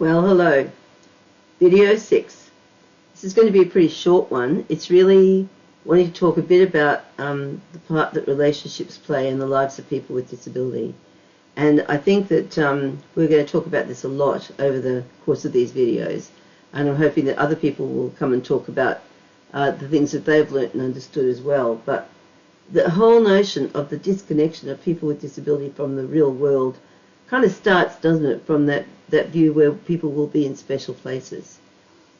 Well, hello. Video 6. This is going to be a pretty short one. It's really wanting to talk a bit about the part that relationships play in the lives of people with disability. And I think that we're going to talk about this a lot over the course of these videos. And I'm hoping that other people will come and talk about the things that they've learnt and understood as well. But the whole notion of the disconnection of people with disability from the real world kind of starts, doesn't it, from that view where people will be in special places.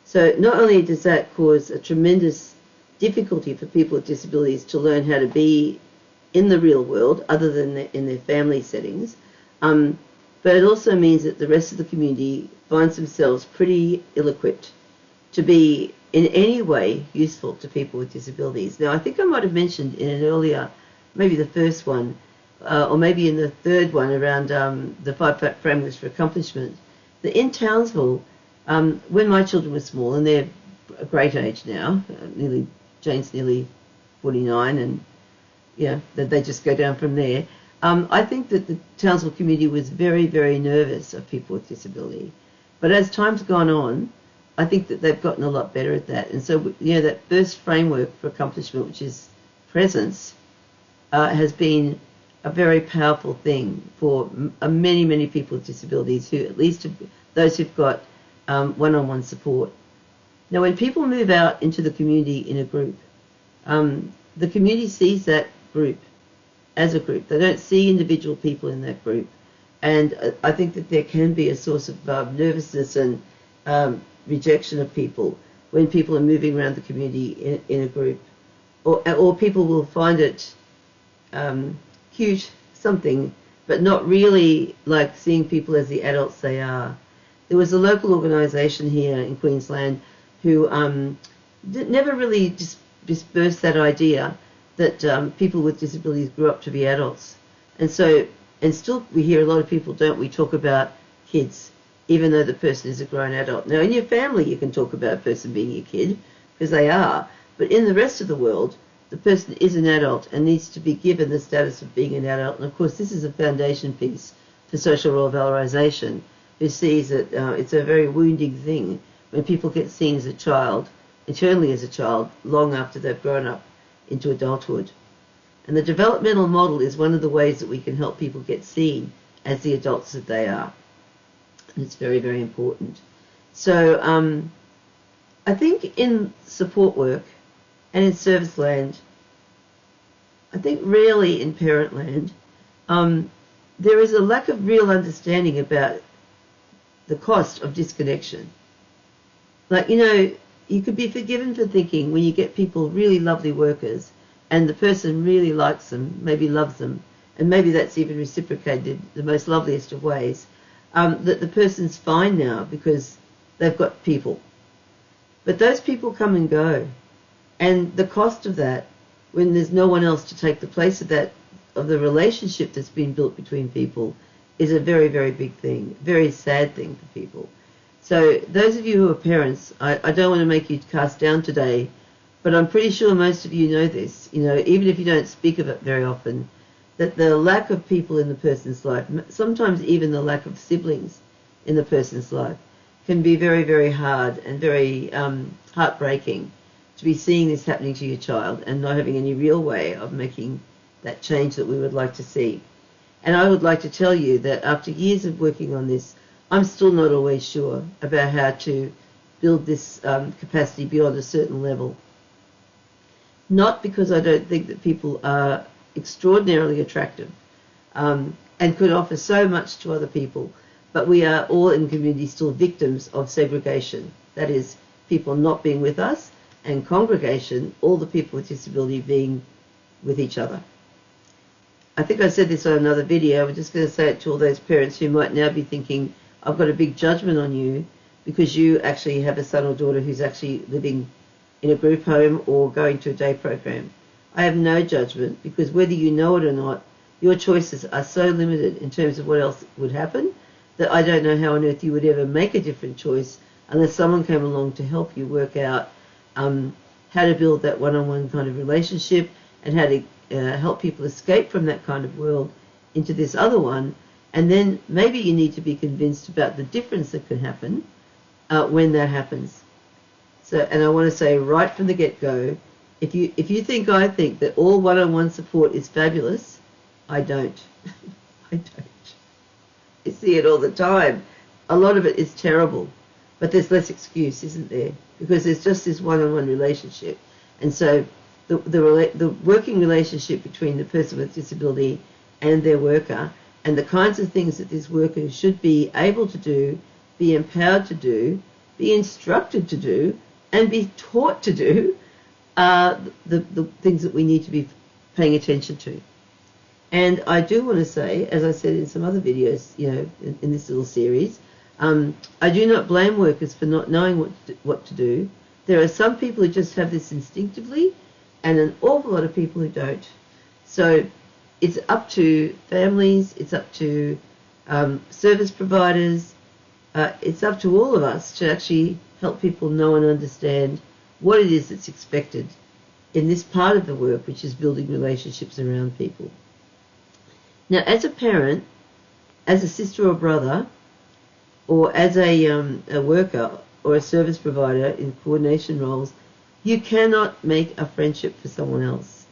So not only does that cause a tremendous difficulty for people with disabilities to learn how to be in the real world other than in their family settings, but it also means that the rest of the community finds themselves pretty ill-equipped to be in any way useful to people with disabilities. Now, I think I might have mentioned in an earlier, maybe the first one, or maybe in the third one around the 5 frameworks for accomplishment, that in Townsville, when my children were small, and they're a great age now, Jane's nearly 49, and yeah, they just go down from there. I think that the Townsville community was very, very nervous of people with disability. But as time's gone on, I think that they've gotten a lot better at that. And so, that first framework for accomplishment, which is presence, has been a very powerful thing for many, many people with disabilities, who at least those who've got one-on-one support. Now, when people move out into the community in a group, the community sees that group as a group. They don't see individual people in that group. And I think that there can be a source of nervousness and rejection of people when people are moving around the community in a group. Or people will find it cute, something, but not really like seeing people as the adults they are. There was a local organisation here in Queensland who never really dispersed that idea that people with disabilities grew up to be adults. And still we hear a lot of people, don't we, talk about kids, even though the person is a grown adult. Now, in your family you can talk about a person being your kid, because they are, but in the rest of the world, the person is an adult and needs to be given the status of being an adult. And of course, this is a foundation piece for social role valorisation, who sees that it's a very wounding thing when people get seen as a child, eternally as a child, long after they've grown up into adulthood. And the developmental model is one of the ways that we can help people get seen as the adults that they are. And it's very, very important. So I think in support work and in service land, I think really in parent land, there is a lack of real understanding about the cost of disconnection. Like, you could be forgiven for thinking when you get people, really lovely workers, and the person really likes them, maybe loves them, and maybe that's even reciprocated the most loveliest of ways, that the person's fine now because they've got people. But those people come and go. And the cost of that, when there's no one else to take the place of that, of the relationship that's been built between people, is a very, very big thing, very sad thing for people. So those of you who are parents, I don't want to make you cast down today, but I'm pretty sure most of you know this, even if you don't speak of it very often, that the lack of people in the person's life, sometimes even the lack of siblings in the person's life, can be very, very hard and very heartbreaking. To be seeing this happening to your child and not having any real way of making that change that we would like to see. And I would like to tell you that after years of working on this, I'm still not always sure about how to build this capacity beyond a certain level. Not because I don't think that people are extraordinarily attractive and could offer so much to other people, but we are all in the community still victims of segregation. That is, people not being with us, and congregation, all the people with disability being with each other. I think I said this on another video. I'm just going to say it to all those parents who might now be thinking, I've got a big judgment on you because you actually have a son or daughter who's actually living in a group home or going to a day program. I have no judgment, because whether you know it or not, your choices are so limited in terms of what else would happen that I don't know how on earth you would ever make a different choice unless someone came along to help you work out how to build that one-on-one kind of relationship and how to help people escape from that kind of world into this other one, And then maybe you need to be convinced about the difference that can happen when that happens. So, and I want to say right from the get-go, if you think I think that all one-on-one support is fabulous, I don't. I don't. I see it all the time. A lot of it is terrible, but there's less excuse, isn't there? Because there's just this one-on-one relationship, and so the working relationship between the person with disability and their worker, and the kinds of things that this worker should be able to do, be empowered to do, be instructed to do, and be taught to do, are the things that we need to be paying attention to. And I do want to say, as I said in some other videos, in this little series, I do not blame workers for not knowing what to do. There are some people who just have this instinctively, and an awful lot of people who don't. So it's up to families, it's up to service providers, it's up to all of us to actually help people know and understand what it is that's expected in this part of the work, which is building relationships around people. Now, as a parent, as a sister or brother, or as a worker or a service provider in coordination roles, you cannot make a friendship for someone else.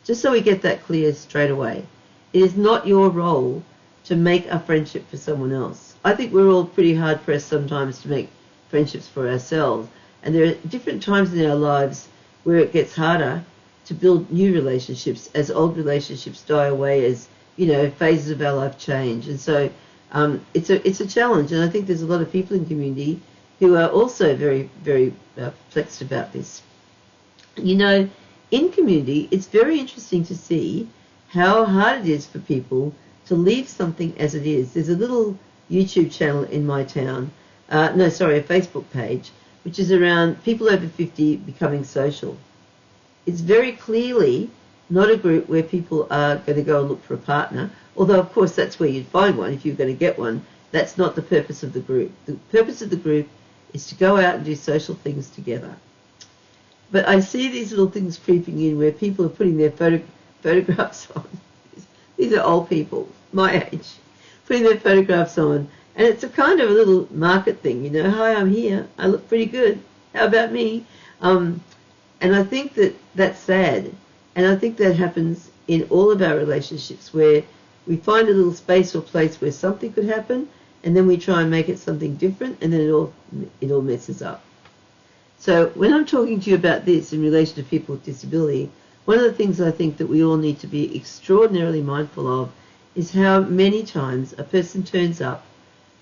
Just so we get that clear straight away. It is not your role to make a friendship for someone else. I think we're all pretty hard-pressed sometimes to make friendships for ourselves. And there are different times in our lives where it gets harder to build new relationships as old relationships die away, as, phases of our life change. And so it's a challenge. And I think there's a lot of people in community who are also very, very perplexed about this. In community, it's very interesting to see how hard it is for people to leave something as it is. There's a little YouTube channel in my town, a Facebook page, which is around people over 50 becoming social. It's very clearly not a group where people are going to go and look for a partner, although of course that's where you'd find one if you're going to get one. That's not the purpose of the group. The purpose of the group is to go out and do social things together. But I see these little things creeping in where people are putting their photographs on. These are old people, my age, putting their photographs on. And it's a kind of a little market thing, hi, I'm here, I look pretty good, how about me? And I think that that's sad. And I think that happens in all of our relationships, where we find a little space or place where something could happen, and then we try and make it something different, and then it all messes up. So when I'm talking to you about this in relation to people with disability, one of the things I think that we all need to be extraordinarily mindful of is how many times a person turns up,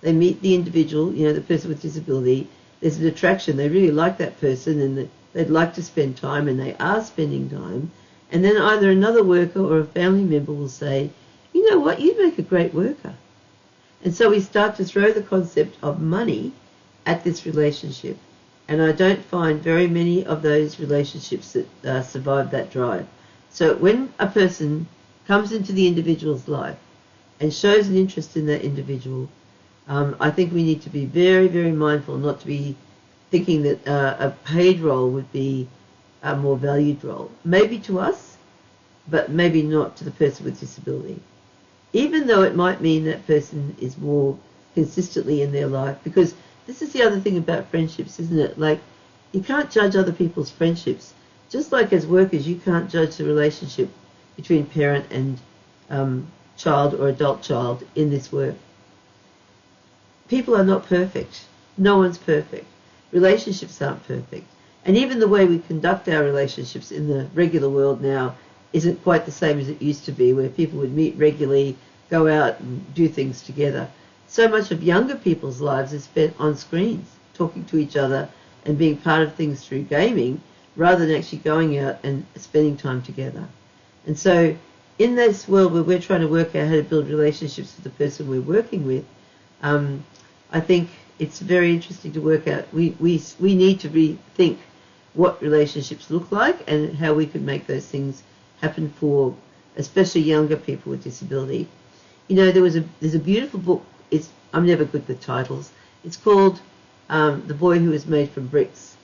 they meet the individual, the person with disability, there's an attraction, they really like that person and they'd like to spend time, and they are spending time, and then either another worker or a family member will say, you know what, you make a great worker. And so we start to throw the concept of money at this relationship. And I don't find very many of those relationships that survive that drive. So when a person comes into the individual's life and shows an interest in that individual, I think we need to be very, very mindful not to be thinking that a paid role would be a more valued role. Maybe to us, but maybe not to the person with disability. Even though it might mean that person is more consistently in their life, because this is the other thing about friendships, isn't it? Like, you can't judge other people's friendships. Just like as workers, you can't judge the relationship between parent and child or adult child in this work. People are not perfect. No one's perfect. Relationships aren't perfect. And even the way we conduct our relationships in the regular world now isn't quite the same as it used to be, where people would meet regularly, go out and do things together. So much of younger people's lives is spent on screens, talking to each other and being part of things through gaming, rather than actually going out and spending time together. And so in this world where we're trying to work out how to build relationships with the person we're working with, I think it's very interesting to work out. We need to rethink what relationships look like and how we can make those things happen for especially younger people with disability. There's a beautiful book. I'm never good with titles. It's called The Boy Who Was Made from Bricks.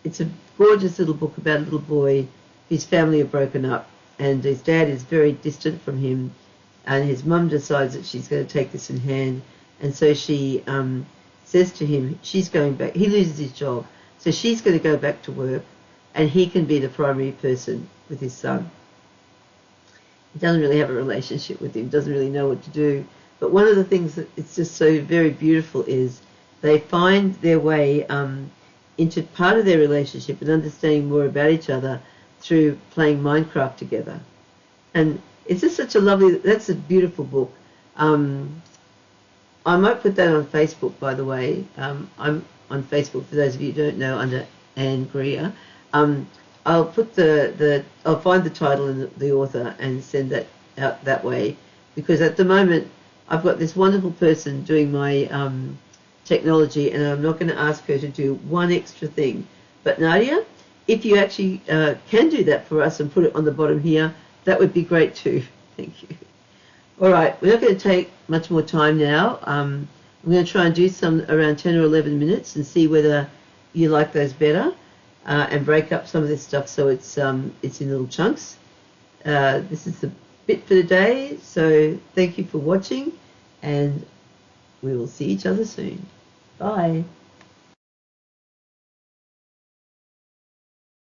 It's a gorgeous little book about a little boy whose family are broken up, and his dad is very distant from him, and his mum decides that she's going to take this in hand, and so she says to him, she's going back. He loses his job, so she's going to go back to work, and he can be the primary person with his son. He doesn't really have a relationship with him, doesn't really know what to do. But one of the things that it's just so very beautiful is they find their way into part of their relationship and understanding more about each other through playing Minecraft together. And it's just such a lovely, that's a beautiful book. I might put that on Facebook, by the way. I'm on Facebook, for those of you who don't know, under Anne Greer. I'll put I'll find the title and the author and send that out that way, because at the moment I've got this wonderful person doing my technology, and I'm not going to ask her to do one extra thing. But Nadia, if you actually can do that for us and put it on the bottom here, that would be great too. Thank you. All right, we're not going to take much more time now. I'm going to try and do some around 10 or 11 minutes and see whether you like those better, and break up some of this stuff so it's in little chunks. This is the bit for today, so thank you for watching, and we will see each other soon. Bye.